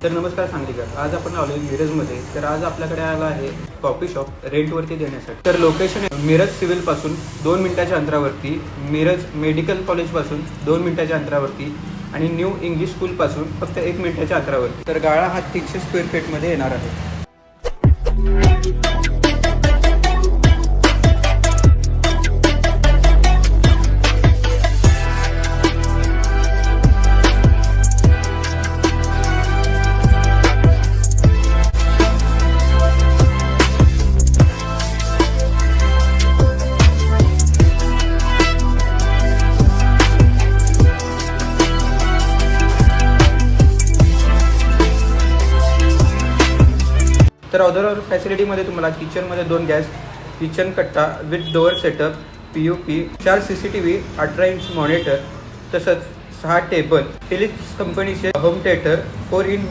तर नमस्कार सांगलीकर, आज आपण आलो मिरजमध्ये. तर आज आपल्याकडे आला आहे कॉफी शॉप रेंटवरती देण्यासाठी. तर लोकेशन आहे मिरज सिव्हिलपासून 2 मिनिटाच्या अंतरावरती, मिरज मेडिकल कॉलेजपासून 2 मिनिटाच्या अंतरावरती आणि न्यू इंग्लिश स्कूलपासून फक्त 1 मिनिटाच्या अंतरावरती. तर गाळा हा 300 स्क्वेअर फीटमध्ये येणार आहे. तर अदर फॅसिलिटीमध्ये तुम्हाला किचनमध्ये 2 गॅस, किचन कट्टा with door setup, POP, 4 CCTV, 18 inch monitor, तसंच 6 टेबल, फिलिप्स कंपनीचे होम थिएटर, 4 इन